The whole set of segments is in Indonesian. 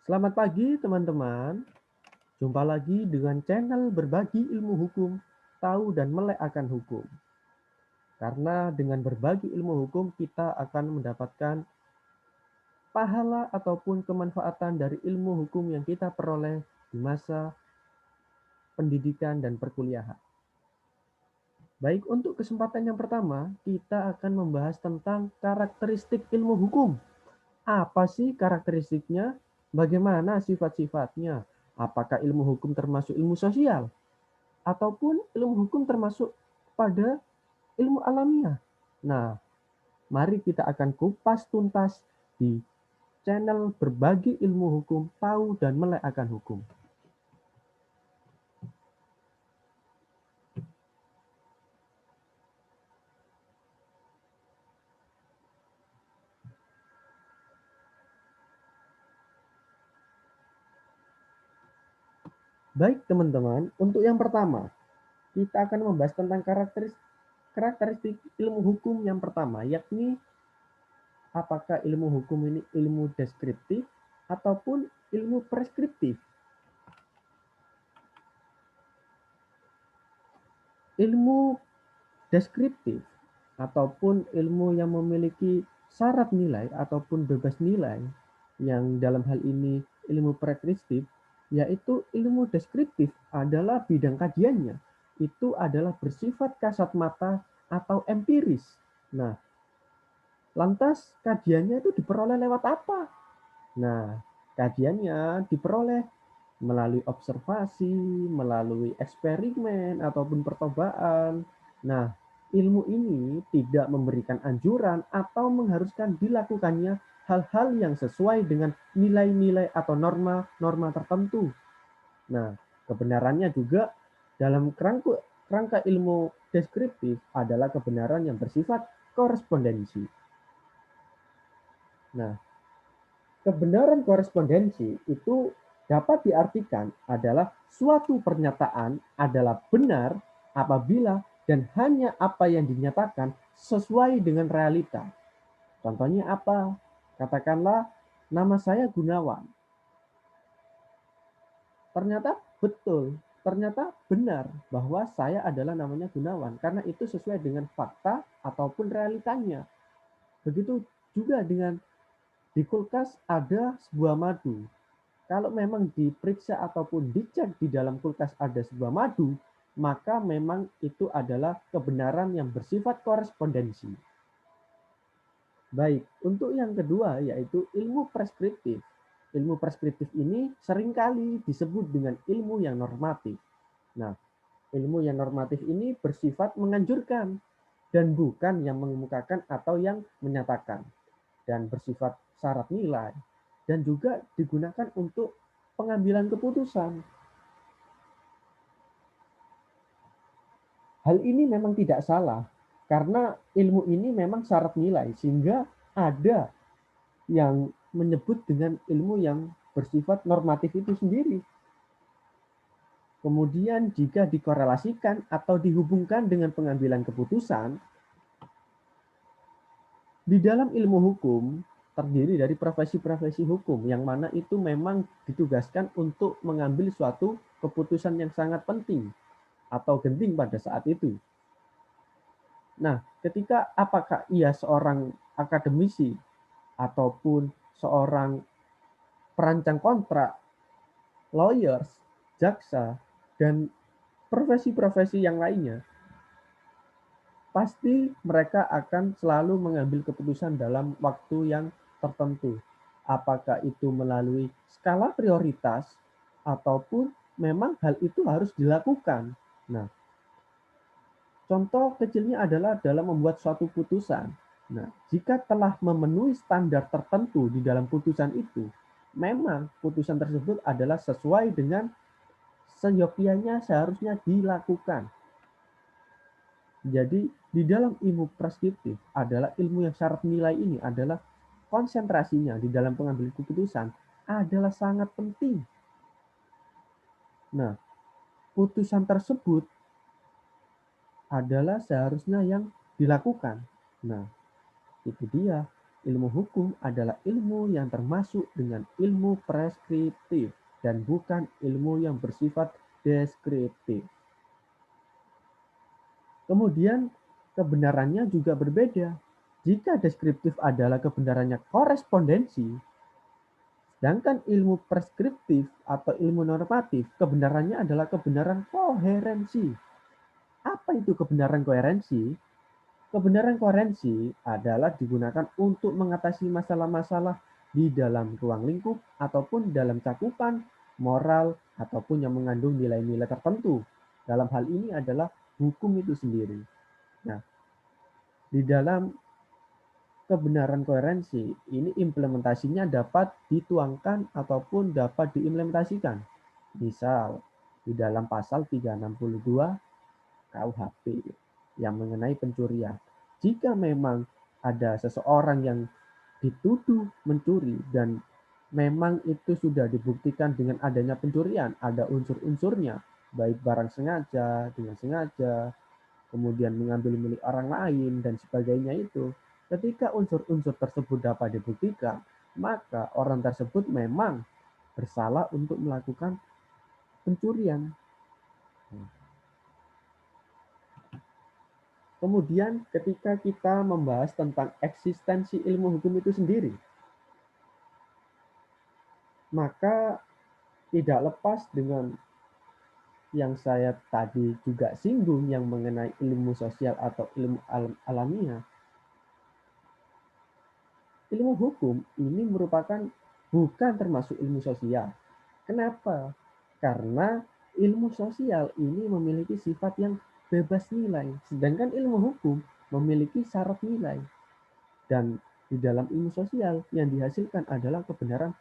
Selamat pagi teman-teman, jumpa lagi dengan channel Berbagi Ilmu Hukum, Tahu dan Melek akan Hukum. Karena dengan berbagi ilmu hukum kita akan mendapatkan pahala ataupun kemanfaatan dari ilmu hukum yang kita peroleh di masa pendidikan dan perkuliahan. Baik, untuk kesempatan yang pertama, kita akan membahas tentang karakteristik ilmu hukum. Apa sih karakteristiknya? Bagaimana sifat-sifatnya? Apakah ilmu hukum termasuk ilmu sosial? Ataupun ilmu hukum termasuk pada ilmu alamiah? Nah, mari kita akan kupas tuntas di channel Berbagi Ilmu Hukum, Tahu dan Melek akan Hukum. Baik teman-teman, untuk yang pertama, kita akan membahas tentang karakteristik ilmu hukum yang pertama, yakni apakah ilmu hukum ini ilmu deskriptif ataupun ilmu preskriptif. Ilmu deskriptif ataupun ilmu yang memiliki syarat nilai ataupun bebas nilai, yang dalam hal ini ilmu preskriptif, yaitu ilmu deskriptif adalah bidang kajiannya itu adalah bersifat kasat mata atau empiris. Nah, lantas kajiannya itu diperoleh lewat apa? Nah, kajiannya diperoleh melalui observasi, melalui eksperimen, ataupun percobaan. Nah, ilmu ini tidak memberikan anjuran atau mengharuskan dilakukannya hal-hal yang sesuai dengan nilai-nilai atau norma-norma tertentu. Nah, kebenarannya juga dalam kerangka ilmu deskriptif adalah kebenaran yang bersifat korespondensi. Nah, kebenaran korespondensi itu dapat diartikan adalah suatu pernyataan adalah benar apabila dan hanya apa yang dinyatakan sesuai dengan realita. Contohnya apa? Katakanlah nama saya Gunawan. Ternyata betul, ternyata benar bahwa saya adalah namanya Gunawan karena itu sesuai dengan fakta ataupun realitanya. Begitu juga dengan di kulkas ada sebuah madu. Kalau memang diperiksa ataupun dicek di dalam kulkas ada sebuah madu, maka memang itu adalah kebenaran yang bersifat korespondensi. Baik, untuk yang kedua yaitu ilmu preskriptif. Ilmu preskriptif ini seringkali disebut dengan ilmu yang normatif. Nah, ilmu yang normatif ini bersifat menganjurkan dan bukan yang mengemukakan atau yang menyatakan, dan bersifat syarat nilai dan juga digunakan untuk pengambilan keputusan. Hal ini memang tidak salah karena ilmu ini memang syarat nilai sehingga ada yang menyebut dengan ilmu yang bersifat normatif itu sendiri. Kemudian jika dikorelasikan atau dihubungkan dengan pengambilan keputusan, di dalam ilmu hukum terdiri dari profesi-profesi hukum yang mana itu memang ditugaskan untuk mengambil suatu keputusan yang sangat penting atau genting pada saat itu. Nah, ketika apakah ia seorang akademisi ataupun seorang perancang kontrak, lawyers, jaksa, dan profesi-profesi yang lainnya, pasti mereka akan selalu mengambil keputusan dalam waktu yang tertentu. Apakah itu melalui skala prioritas ataupun memang hal itu harus dilakukan. Nah, contoh kecilnya adalah dalam membuat suatu putusan. Nah, jika telah memenuhi standar tertentu di dalam putusan itu, memang putusan tersebut adalah sesuai dengan seyogyanya seharusnya dilakukan. Jadi, di dalam ilmu preskriptif adalah ilmu yang syarat nilai ini adalah konsentrasinya di dalam pengambilan keputusan adalah sangat penting. Nah, putusan tersebut adalah seharusnya yang dilakukan. Nah, itu dia. ilmu hukum adalah ilmu yang termasuk dengan ilmu preskriptif dan bukan ilmu yang bersifat deskriptif. Kemudian kebenarannya juga berbeda. Jika deskriptif adalah kebenarannya korespondensi, sedangkan ilmu preskriptif atau ilmu normatif kebenarannya adalah kebenaran koherensi. Apa itu kebenaran koherensi? Kebenaran koherensi adalah digunakan untuk mengatasi masalah-masalah di dalam ruang lingkup ataupun dalam cakupan moral ataupun yang mengandung nilai-nilai tertentu. Dalam hal ini adalah hukum itu sendiri. Nah, di dalam kebenaran koherensi ini implementasinya dapat dituangkan ataupun dapat diimplementasikan. Misal, di dalam pasal 362 KUHP yang mengenai pencurian. Jika memang ada seseorang yang dituduh mencuri dan memang itu sudah dibuktikan dengan adanya pencurian, ada unsur-unsurnya, baik barang sengaja, dengan sengaja, kemudian mengambil milik orang lain, dan sebagainya itu. Ketika unsur-unsur tersebut dapat dibuktikan, maka orang tersebut memang bersalah untuk melakukan pencurian. Kemudian ketika kita membahas tentang eksistensi ilmu hukum itu sendiri, maka tidak lepas dengan yang saya tadi juga singgung yang mengenai ilmu sosial atau ilmu alamiah. Ilmu hukum ini merupakan bukan termasuk ilmu sosial. Kenapa? Karena ilmu sosial ini memiliki sifat yang bebas nilai, sedangkan ilmu hukum memiliki syarat nilai. Dan di dalam ilmu sosial yang dihasilkan adalah kebenaran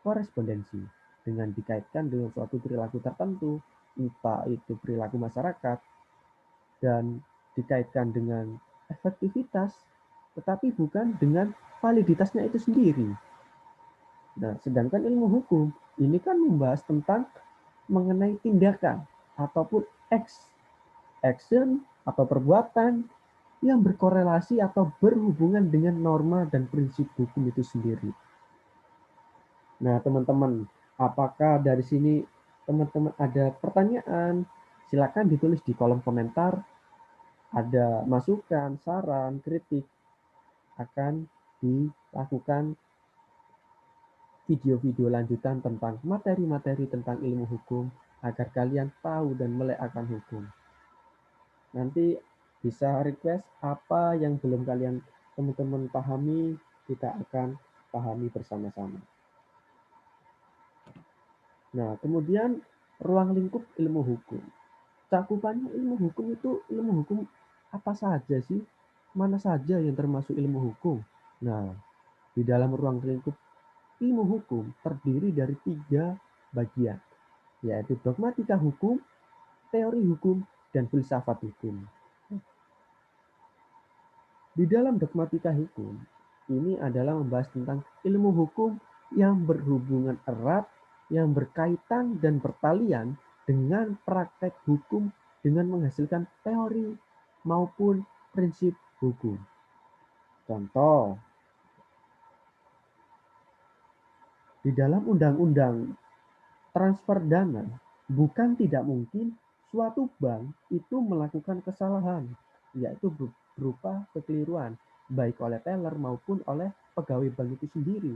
korespondensi dengan dikaitkan dengan suatu perilaku tertentu, entah itu perilaku masyarakat, dan dikaitkan dengan efektivitas, tetapi bukan dengan validitasnya itu sendiri. Nah, sedangkan ilmu hukum ini kan membahas tentang mengenai tindakan ataupun action atau perbuatan yang berkorelasi atau berhubungan dengan norma dan prinsip hukum itu sendiri. Nah, teman-teman, apakah dari sini teman-teman ada pertanyaan? Silakan ditulis di kolom komentar. Ada masukan, saran, kritik, akan dilakukan video-video lanjutan tentang materi-materi tentang ilmu hukum agar kalian tahu dan melek akan hukum. Nanti bisa request apa yang belum kalian teman-teman pahami, kita akan pahami bersama-sama. Nah, kemudian ruang lingkup ilmu hukum. Cakupannya ilmu hukum itu ilmu hukum apa saja sih? Mana saja yang termasuk ilmu hukum? Nah, di dalam ruang lingkup ilmu hukum terdiri dari 3 bagian, yaitu dogmatika hukum, teori hukum, dan filsafat hukum. Di dalam dogmatika hukum, ini adalah membahas tentang ilmu hukum yang berhubungan erat, yang berkaitan dan bertalian dengan praktek hukum dengan menghasilkan teori maupun prinsip hukum. Contoh, di dalam undang-undang transfer dana, bukan tidak mungkin suatu bank itu melakukan kesalahan, yaitu berupa kekeliruan, baik oleh teller maupun oleh pegawai bank itu sendiri.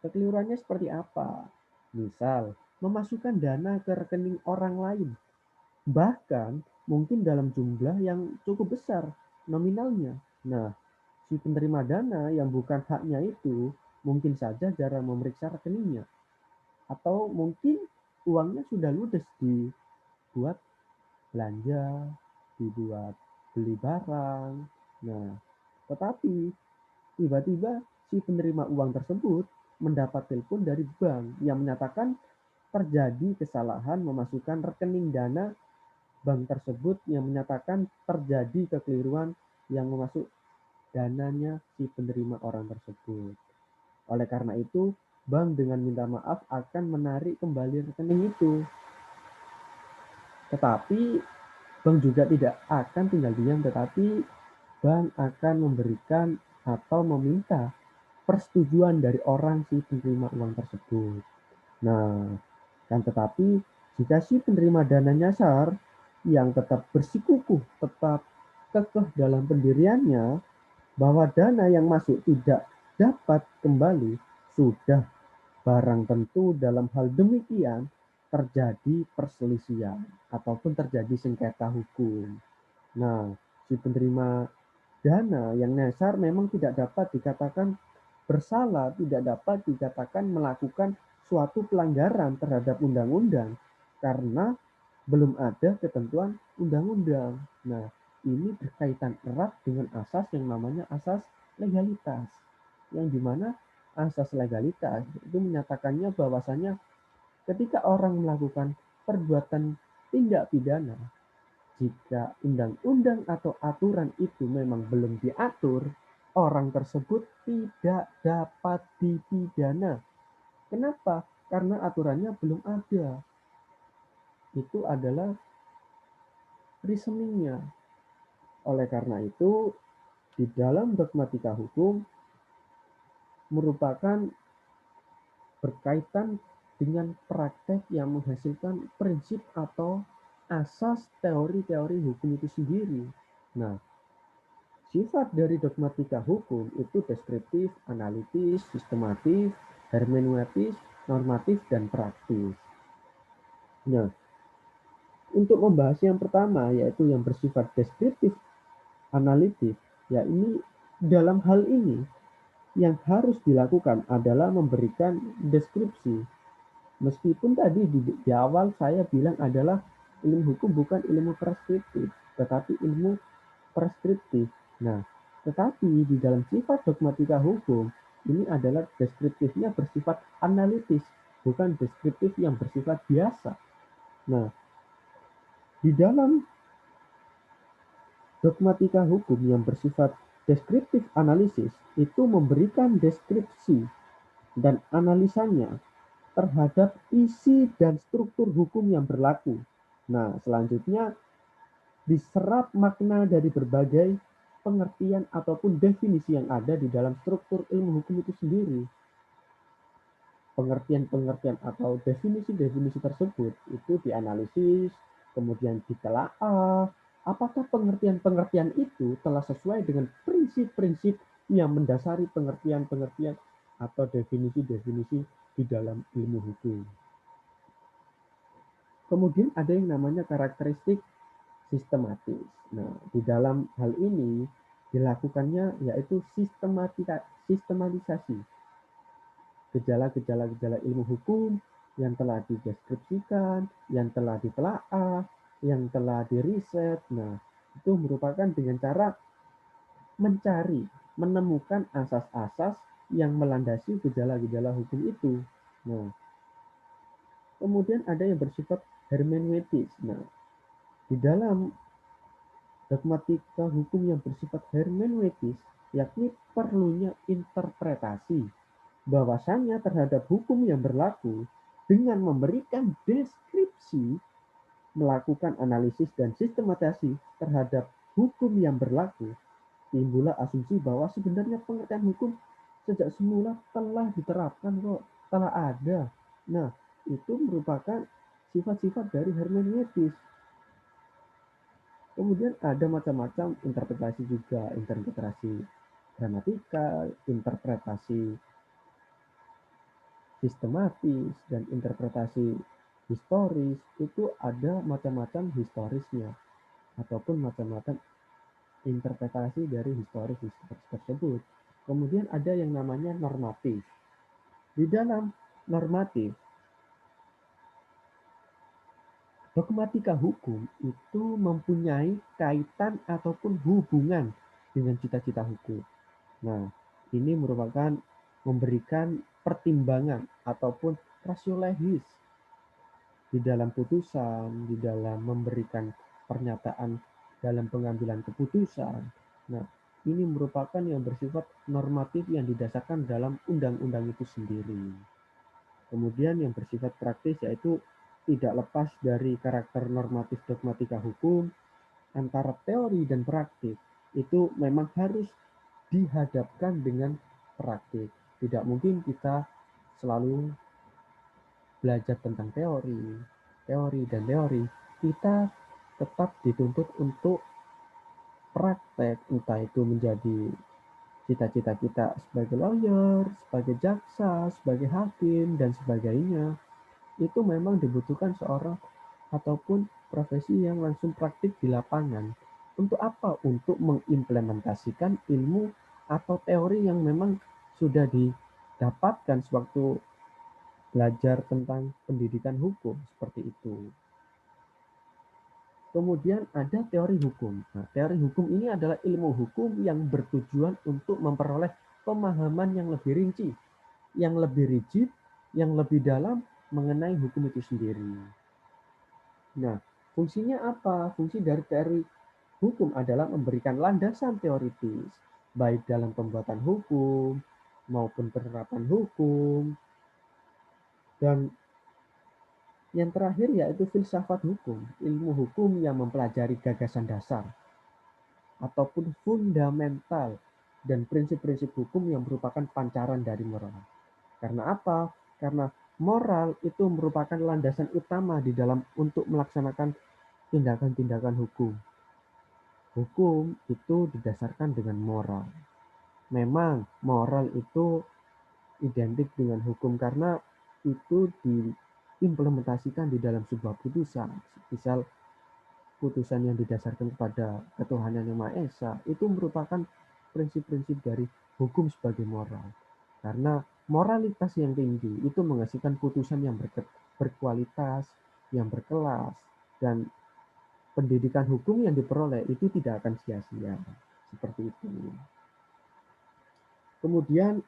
Kekeliruannya seperti apa? Misal, memasukkan dana ke rekening orang lain, bahkan mungkin dalam jumlah yang cukup besar nominalnya. Nah, si penerima dana yang bukan haknya itu mungkin saja jarang memeriksa rekeningnya. Atau mungkin uangnya sudah ludes dibuat belanja, dibuat beli barang. Nah, tetapi tiba-tiba si penerima uang tersebut mendapat telepon dari bank yang menyatakan terjadi kesalahan memasukkan rekening dana bank tersebut yang menyatakan terjadi kekeliruan yang memasuk dananya si penerima orang tersebut. Oleh karena itu, bank dengan minta maaf akan menarik kembali rekening itu. Tetapi bank juga tidak akan tinggal diam, tetapi bank akan memberikan atau meminta persetujuan dari orang si penerima uang tersebut. Nah, kan tetapi jika si penerima dana nyasar yang tetap bersikukuh, tetap kekeh dalam pendiriannya bahwa dana yang masuk tidak dapat kembali, sudah barang tentu dalam hal demikian terjadi perselisihan ataupun terjadi sengketa hukum. Nah, si penerima dana yang nyasar memang tidak dapat dikatakan bersalah, tidak dapat dikatakan melakukan suatu pelanggaran terhadap undang-undang karena belum ada ketentuan undang-undang. Nah, ini berkaitan erat dengan asas yang namanya asas legalitas. Yang dimana asas legalitas itu menyatakannya bahwasanya ketika orang melakukan perbuatan tindak pidana, jika undang-undang atau aturan itu memang belum diatur, orang tersebut tidak dapat dipidana. Kenapa? Karena aturannya belum ada. Itu adalah reasoningnya. Oleh karena itu, di dalam dogmatika hukum merupakan berkaitan dengan praktek yang menghasilkan prinsip atau asas teori-teori hukum itu sendiri. Nah, sifat dari dogmatika hukum itu deskriptif, analitis, sistematif, hermeneutis, normatif, dan praktis. Nah, untuk membahas yang pertama yaitu yang bersifat deskriptif, analitis, ya ini dalam hal ini yang harus dilakukan adalah memberikan deskripsi. Meskipun tadi di awal saya bilang adalah ilmu hukum bukan ilmu preskriptif, tetapi ilmu preskriptif. Nah, tetapi di dalam sifat dogmatika hukum, ini adalah deskriptifnya bersifat analitis, bukan deskriptif yang bersifat biasa. Nah, di dalam dogmatika hukum yang bersifat deskriptif analisis, itu memberikan deskripsi dan analisanya terhadap isi dan struktur hukum yang berlaku. Nah, selanjutnya diserap makna dari berbagai pengertian ataupun definisi yang ada di dalam struktur ilmu hukum itu sendiri. Pengertian-pengertian atau definisi-definisi tersebut itu dianalisis, kemudian ditelaah, apakah pengertian-pengertian itu telah sesuai dengan prinsip-prinsip yang mendasari pengertian-pengertian atau definisi-definisi di dalam ilmu hukum. Kemudian ada yang namanya karakteristik sistematis. Nah, di dalam hal ini dilakukannya yaitu sistematisasi gejala-gejala ilmu hukum yang telah dideskripsikan, yang telah ditelaah, yang telah diriset. Nah, itu merupakan dengan cara mencari, menemukan asas-asas yang melandasi gejala-gejala hukum itu. Nah, kemudian ada yang bersifat hermeneutis. Nah, di dalam dogmatika hukum yang bersifat hermeneutis, yakni perlunya interpretasi bahwasannya terhadap hukum yang berlaku dengan memberikan deskripsi, melakukan analisis dan sistematisasi terhadap hukum yang berlaku, timbullah asumsi bahwa sebenarnya pengertian hukum sejak semula telah diterapkan kok, telah ada. Nah, itu merupakan sifat-sifat dari hermeneutis. Kemudian ada macam-macam interpretasi juga, interpretasi gramatikal, interpretasi sistematis, dan interpretasi historis. Itu ada macam-macam historisnya ataupun macam-macam interpretasi dari historis tersebut. Kemudian ada yang namanya normatif. Di dalam normatif, dogmatika hukum itu mempunyai kaitan ataupun hubungan dengan cita-cita hukum. Nah, ini merupakan memberikan pertimbangan ataupun rasio legis di dalam putusan, di dalam memberikan pernyataan dalam pengambilan keputusan. Nah, ini merupakan yang bersifat normatif yang didasarkan dalam undang-undang itu sendiri. Kemudian yang bersifat praktis yaitu tidak lepas dari karakter normatif dogmatika hukum antara teori dan praktik. Itu memang harus dihadapkan dengan praktik. Tidak mungkin kita selalu belajar tentang teori dan teori. Kita tetap dituntut untuk praktek, entah itu menjadi cita-cita kita sebagai lawyer, sebagai jaksa, sebagai hakim, dan sebagainya. Itu memang dibutuhkan seorang ataupun profesi yang langsung praktik di lapangan. Untuk apa? Untuk mengimplementasikan ilmu atau teori yang memang sudah didapatkan sewaktu belajar tentang pendidikan hukum, seperti itu. Kemudian ada teori hukum. Nah, teori hukum ini adalah ilmu hukum yang bertujuan untuk memperoleh pemahaman yang lebih rinci, yang lebih rigid, yang lebih dalam mengenai hukum itu sendiri. Nah, fungsinya apa? Fungsi dari teori hukum adalah memberikan landasan teoritis, baik dalam pembuatan hukum maupun penerapan hukum. Dan yang terakhir yaitu filsafat hukum, ilmu hukum yang mempelajari gagasan dasar ataupun fundamental dan prinsip-prinsip hukum yang merupakan pancaran dari moral. Karena apa? Karena moral itu merupakan landasan utama di dalam untuk melaksanakan tindakan-tindakan hukum. Hukum itu didasarkan dengan moral. Memang moral itu identik dengan hukum karena itu diimplementasikan di dalam sebuah putusan. Misal putusan yang didasarkan kepada ketuhanan yang Maha Esa itu merupakan prinsip-prinsip dari hukum sebagai moral. Karena moralitas yang tinggi itu menghasilkan putusan yang berkualitas, yang berkelas, dan pendidikan hukum yang diperoleh itu tidak akan sia-sia. Seperti itu. Kemudian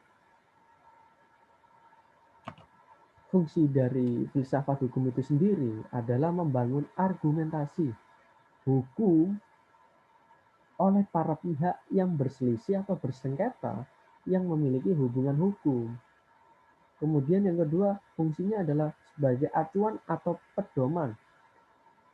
fungsi dari filsafat hukum itu sendiri adalah membangun argumentasi hukum oleh para pihak yang berselisih atau bersengketa yang memiliki hubungan hukum. Kemudian yang kedua, fungsinya adalah sebagai acuan atau pedoman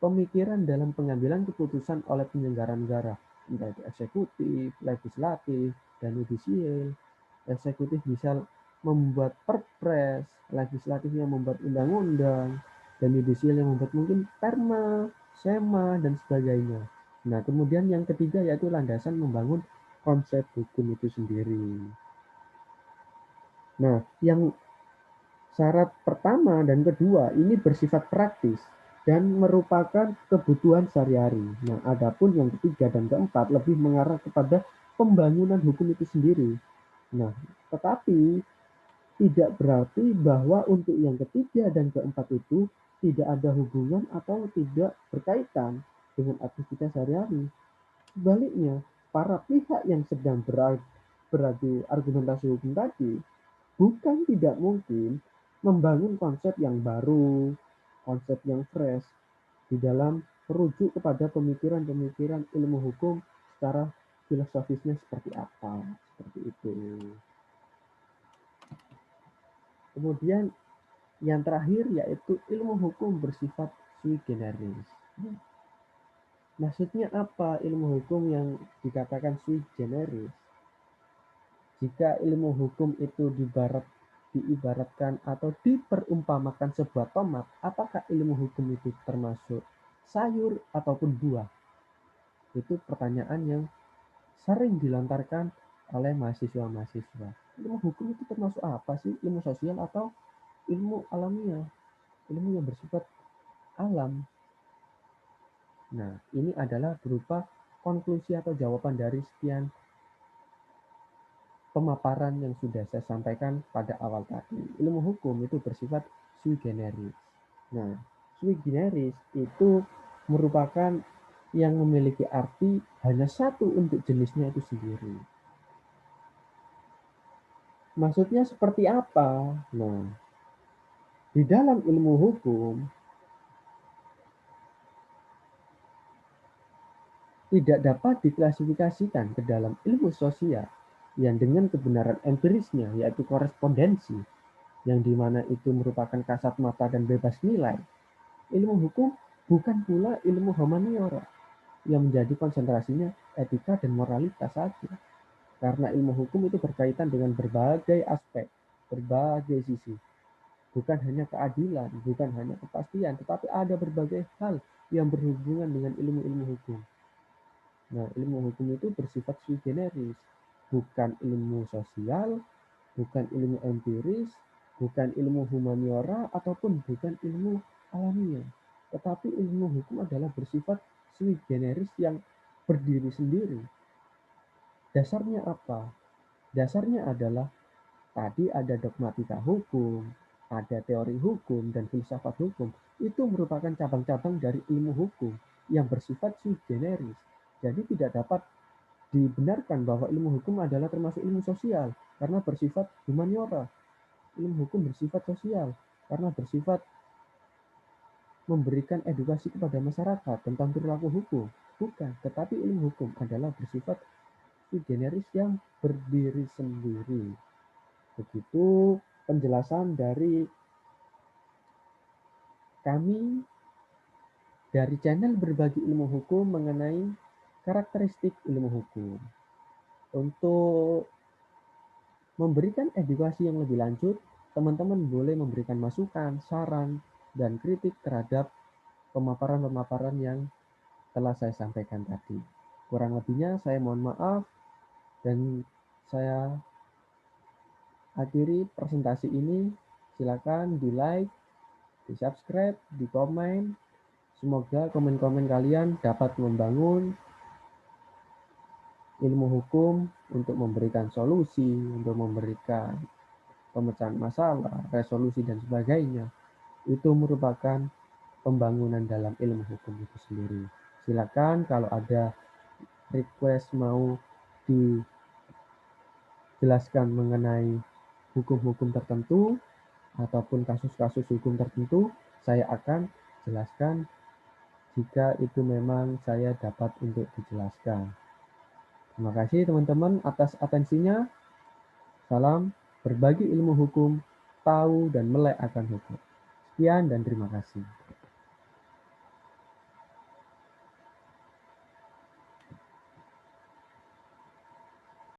pemikiran dalam pengambilan keputusan oleh penyelenggara negara, entah itu eksekutif, legislatif, dan yudisial. Eksekutif bisa membuat perpres, legislatif yang membuat undang-undang, dan yudisial yang membuat mungkin perma, sema, dan sebagainya. Nah, kemudian yang ketiga yaitu landasan membangun konsep hukum itu sendiri. Nah, yang syarat pertama dan kedua ini bersifat praktis dan merupakan kebutuhan sehari-hari. Nah, adapun yang ketiga dan keempat lebih mengarah kepada pembangunan hukum itu sendiri. Nah, tetapi tidak berarti bahwa untuk yang ketiga dan keempat itu tidak ada hubungan atau tidak berkaitan dengan aktivitas sehari-hari. Sebaliknya, para pihak yang sedang beradu argumentasi hukum tadi bukan tidak mungkin membangun konsep yang baru, konsep yang fresh di dalam merujuk kepada pemikiran-pemikiran ilmu hukum secara filosofisnya seperti apa, seperti itu. Kemudian yang terakhir yaitu ilmu hukum bersifat sui generis. Maksudnya apa ilmu hukum yang dikatakan sui generis? Jika ilmu hukum itu diibaratkan atau diperumpamakan sebuah tomat, apakah ilmu hukum itu termasuk sayur ataupun buah? Itu pertanyaan yang sering dilontarkan oleh mahasiswa-mahasiswa. Ilmu hukum itu termasuk apa sih? Ilmu sosial atau ilmu alamiah? Ilmu yang bersifat alam. Nah, ini adalah berupa konklusi atau jawaban dari sekian pemaparan yang sudah saya sampaikan pada awal tadi. Ilmu hukum itu bersifat sui generis. Nah, sui generis itu merupakan yang memiliki arti hanya satu untuk jenisnya itu sendiri. Maksudnya seperti apa? Nah, di dalam ilmu hukum tidak dapat diklasifikasikan ke dalam ilmu sosial yang dengan kebenaran empirisnya yaitu korespondensi yang dimana itu merupakan kasat mata dan bebas nilai. Ilmu hukum bukan pula ilmu humaniora yang menjadi konsentrasinya etika dan moralitas saja. Karena ilmu hukum itu berkaitan dengan berbagai aspek, berbagai sisi. Bukan hanya keadilan, bukan hanya kepastian, tetapi ada berbagai hal yang berhubungan dengan ilmu-ilmu hukum. Nah, ilmu hukum itu bersifat sui generis, bukan ilmu sosial, bukan ilmu empiris, bukan ilmu humaniora, ataupun bukan ilmu alamiah. Tetapi ilmu hukum adalah bersifat sui generis yang berdiri sendiri. Dasarnya apa? Dasarnya adalah tadi ada dogmatika hukum, ada teori hukum, dan filsafat hukum. Itu merupakan cabang-cabang dari ilmu hukum yang bersifat sui generis. Jadi tidak dapat dibenarkan bahwa ilmu hukum adalah termasuk ilmu sosial karena bersifat humaniora. Ilmu hukum bersifat sosial karena bersifat memberikan edukasi kepada masyarakat tentang perilaku hukum. Bukan, tetapi ilmu hukum adalah bersifat sui generis yang berdiri sendiri. Begitu penjelasan dari kami dari channel Berbagi Ilmu Hukum mengenai karakteristik ilmu hukum. Untuk memberikan edukasi yang lebih lanjut, teman-teman boleh memberikan masukan, saran, dan kritik terhadap pemaparan-pemaparan yang telah saya sampaikan tadi. Kurang lebihnya saya mohon maaf dan saya akhiri presentasi ini. Silakan di like, di subscribe, di komen. Semoga komen-komen kalian dapat membangun ilmu hukum untuk memberikan solusi, untuk memberikan pemecahan masalah, resolusi, dan sebagainya. Itu merupakan pembangunan dalam ilmu hukum itu sendiri. Silakan kalau ada request mau dijelaskan mengenai hukum-hukum tertentu ataupun kasus-kasus hukum tertentu, saya akan jelaskan jika itu memang saya dapat untuk dijelaskan. Terima kasih teman-teman atas atensinya. Salam berbagi ilmu hukum, tahu dan melek akan hukum. Sekian dan terima kasih.